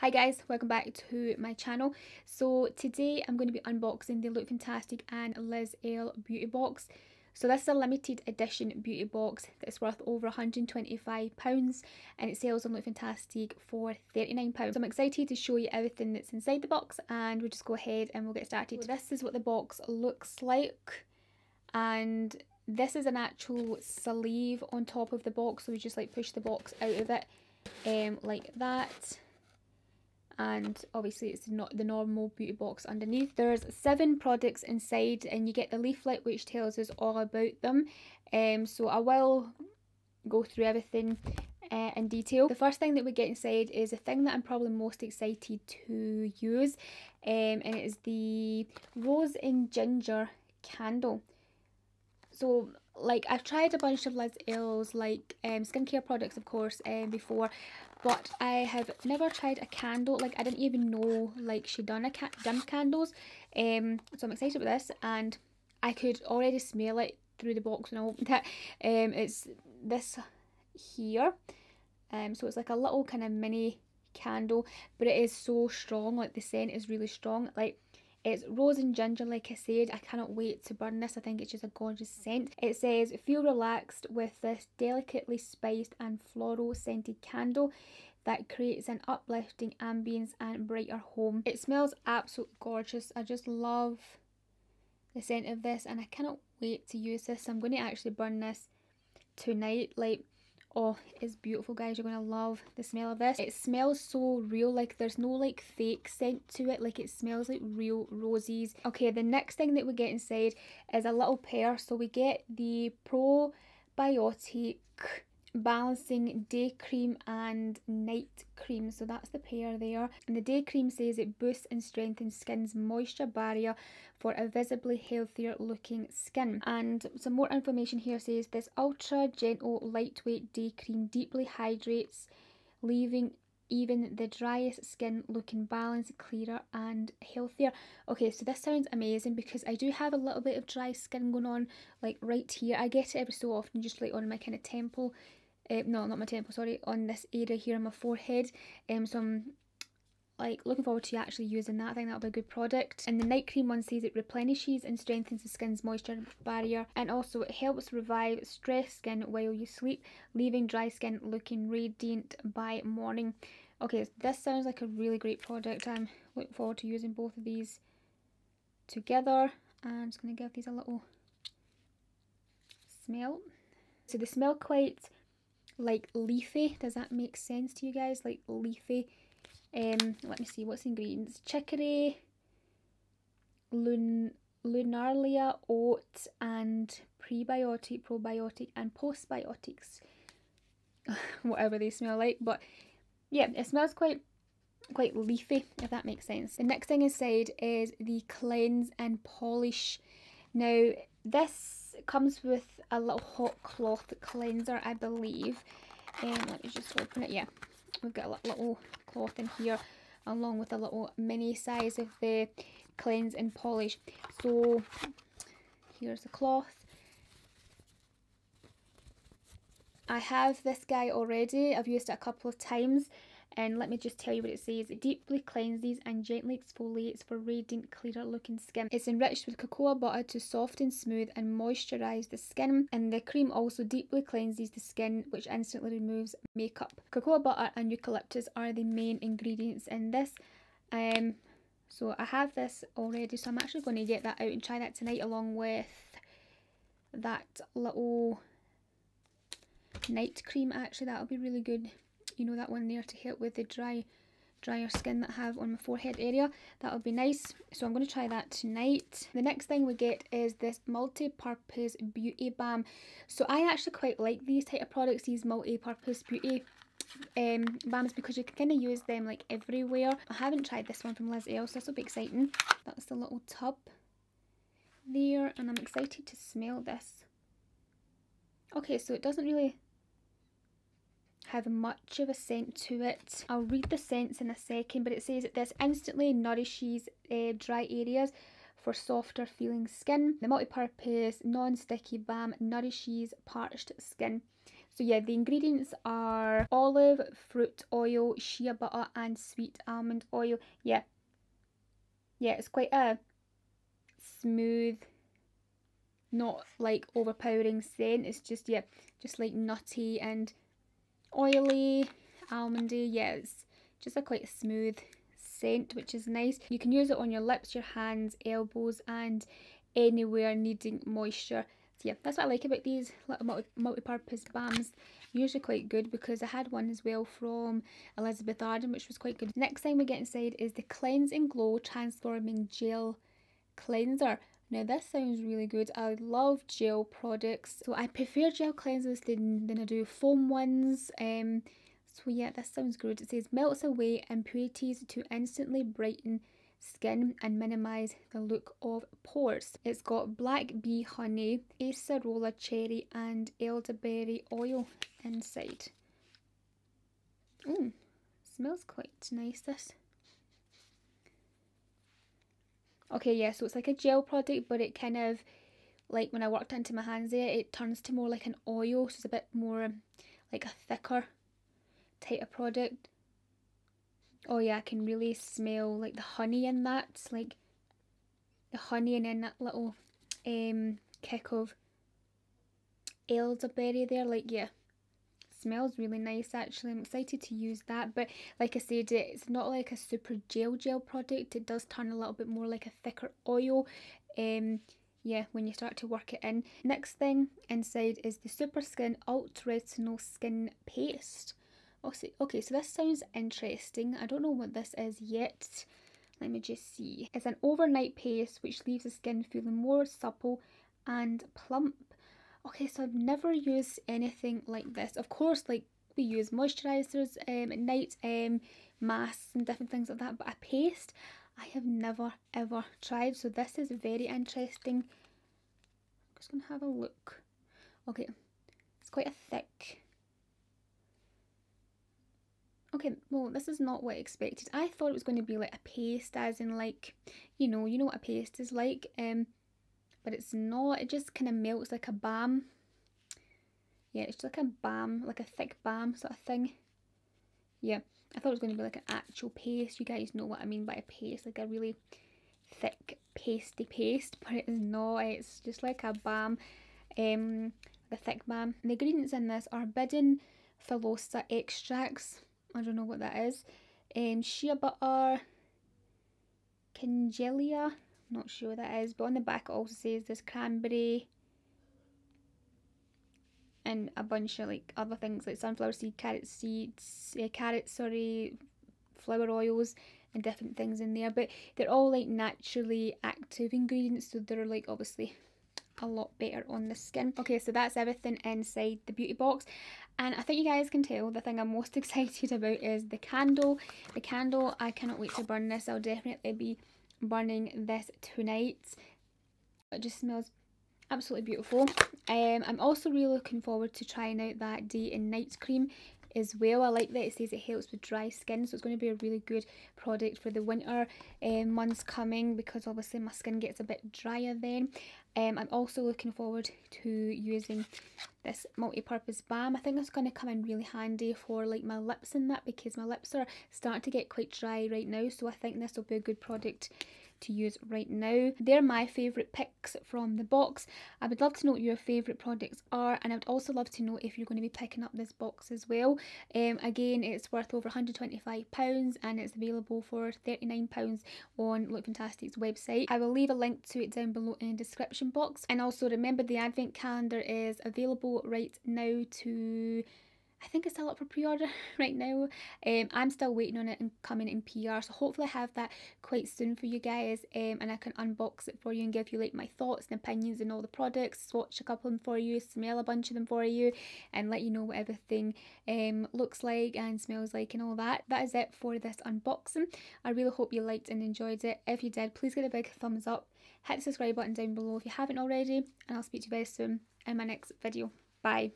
Hi guys, welcome back to my channel. So today I'm going to be unboxing the Look Fantastic and Liz Earle beauty box. So this is a limited edition beauty box that's worth over £125 and it sells on Look Fantastic for £39. So I'm excited to show you everything that's inside the box and we'll just go ahead and we'll get started. So this is what the box looks like, and this is an actual sleeve on top of the box, so we just like push the box out of it like that. And obviously it's not the normal beauty box underneath. There's 7 products inside and you get the leaflet which tells us all about them. So I will go through everything in detail. The first thing that we get inside is a thing that I'm probably most excited to use, and it is the Rose and Ginger candle. So like I've tried a bunch of Liz Earle's like skincare products of course before, but I have never tried a candle. Like I didn't even know like she done candles. So I'm excited with this, and I could already smell it through the box when I opened it. It's this here, so it's like a little kind of mini candle, but it is so strong. Like the scent is really strong. Like it's rose and ginger, like I said. I cannot wait to burn this. I think it's just a gorgeous scent. It says, feel relaxed with this delicately spiced and floral scented candle that creates an uplifting ambience and brighter home. It smells absolutely gorgeous. I just love the scent of this and I cannot wait to use this. I'm going to actually burn this tonight. Like, oh, it's beautiful guys. You're going to love the smell of this. It smells so real. Like there's no like fake scent to it. Like it smells like real roses. Okay, the next thing that we get inside is a little pair. So we get the Probiotic balancing day cream and night cream. So that's the pair there, and the day cream says it boosts and strengthens skin's moisture barrier for a visibly healthier looking skin. And some more information here says this ultra gentle lightweight day cream deeply hydrates, leaving even the driest skin looking balanced, clearer and healthier. Okay, so this sounds amazing because I do have a little bit of dry skin going on, like right here. I get it every so often, just like on my kind of temple. No, not my temple, sorry, on this area here on my forehead. So I'm like looking forward to actually using that. I think that'll be a good product. And the night cream one says it replenishes and strengthens the skin's moisture barrier, and also it helps revive stressed skin while you sleep, leaving dry skin looking radiant by morning. Okay, so this sounds like a really great product. I'm looking forward to using both of these together. I'm just going to give these a little smell. So they smell quite like leafy. Does that make sense to you guys? Like leafy. Let me see what's the ingredients. Chicory, lunaria, oat, and prebiotic, probiotic, and postbiotics. Whatever they smell like, but yeah, it smells quite leafy, if that makes sense. The next thing inside is the cleanse and polish. Now this comes with a little hot cloth cleanser, I believe. Let me just open it. Yeah, we've got a little cloth in here along with a little mini size of the cleanse and polish. So here's the cloth. I have this guy already. I've used it a couple of times, and let me just tell you what it says. It deeply cleanses and gently exfoliates for radiant, clearer looking skin. It's enriched with cocoa butter to soften, smooth and moisturise the skin, and the cream also deeply cleanses the skin, which instantly removes makeup. Cocoa butter and eucalyptus are the main ingredients in this. So I have this already, so I'm actually going to get that out and try that tonight along with that little night cream. Actually, that'll be really good. You know, that one there to help with the drier skin that I have on my forehead area. That'll be nice. So I'm going to try that tonight. The next thing we get is this MultiPurpose Beauty Balm. So I actually quite like these type of products, these multi-purpose beauty balms, because you can kind of use them like everywhere. I haven't tried this one from Liz Earle, so this will be exciting. That's the little tub there, and I'm excited to smell this. Okay, so it doesn't really have much of a scent to it. I'll read the scents in a second, but it says that this instantly nourishes dry areas for softer feeling skin. The multi-purpose non-sticky balm nourishes parched skin. So yeah, the ingredients are olive, fruit oil, shea butter and sweet almond oil. Yeah, it's quite a smooth, not like overpowering scent. It's just, yeah, just like nutty and oily, almondy. Yeah, it's just a quite smooth scent, which is nice. You can use it on your lips, your hands, elbows and anywhere needing moisture. So yeah, that's what I like about these little multi-purpose balms. Usually quite good, because I had one as well from Elizabeth Arden, which was quite good. Next thing we get inside is the Cleanse and Glow Transforming Gel Cleanser. Now this sounds really good. I love gel products, so I prefer gel cleansers than I do foam ones. So yeah, this sounds good. It says melts away impurities to instantly brighten skin and minimise the look of pores. It's got black bee honey, acerola cherry and elderberry oil inside. Smells quite nice, this. Okay, yeah, so it's like a gel product, but it kind of, like when I worked into my hands there, it turns to more like an oil, so it's a bit more like a thicker type of product. Oh yeah, I can really smell like the honey in that, like the honey and then that little kick of elderberry there. Like, yeah, smells really nice actually. I'm excited to use that, but like I said, it's not like a super gel product. It does turn a little bit more like a thicker oil, yeah, when you start to work it in. Next thing inside is the Super Skin Ultra Retinol Skin Paste. Okay, so this sounds interesting. I don't know what this is yet. Let me just see. It's an overnight paste which leaves the skin feeling more supple and plump. Okay, so I've never used anything like this. Of course, like we use moisturisers at night, masks and different things like that, but a paste I have never ever tried, so this is very interesting. I'm just gonna have a look. Okay, it's quite a thick. Okay, well, this is not what I expected. I thought it was going to be like a paste, as in like, you know what a paste is like, but it's not. It just kind of melts like a balm. Yeah, it's just like a balm, like a thick balm sort of thing. Yeah, I thought it was going to be like an actual paste. You guys know what I mean by a paste, like a really thick pasty paste, but it is not. It's just like a balm, a thick balm. And the ingredients in this are bidden filosa extracts. I don't know what that is. Shea butter, Cangelia, not sure what that is, but on the back it also says there's cranberry and a bunch of like other things like sunflower seed, flower oils and different things in there, but they're all like naturally active ingredients, so they're like obviously a lot better on the skin. Okay, so that's everything inside the beauty box, and I think you guys can tell the thing I'm most excited about is the candle. The candle, I cannot wait to burn this. I'll definitely be burning this tonight. It just smells absolutely beautiful. I'm also really looking forward to trying out that day and night cream as well. I like that it says it helps with dry skin, so it's going to be a really good product for the winter months coming, because obviously my skin gets a bit drier then. I'm also looking forward to using this multi-purpose balm. I think it's going to come in really handy for like my lips and that, because my lips are starting to get quite dry right now, so I think this will be a good product to use right now. They're my favourite picks from the box. I would love to know what your favourite products are, and I would also love to know if you're going to be picking up this box as well. Again, it's worth over £125 and it's available for £39 on Look Fantastic's website. I will leave a link to it down below in the description box. And also remember, the advent calendar is available right now to, I think it's still up for pre-order right now. I'm still waiting on it and coming in PR, so hopefully I have that quite soon for you guys, and I can unbox it for you and give you like my thoughts and opinions on all the products, swatch a couple of them for you, smell a bunch of them for you, and let you know what everything looks like and smells like and all that. That is it for this unboxing. I really hope you liked and enjoyed it. If you did, please give it a big thumbs up, hit the subscribe button down below if you haven't already, and I'll speak to you very soon in my next video. Bye.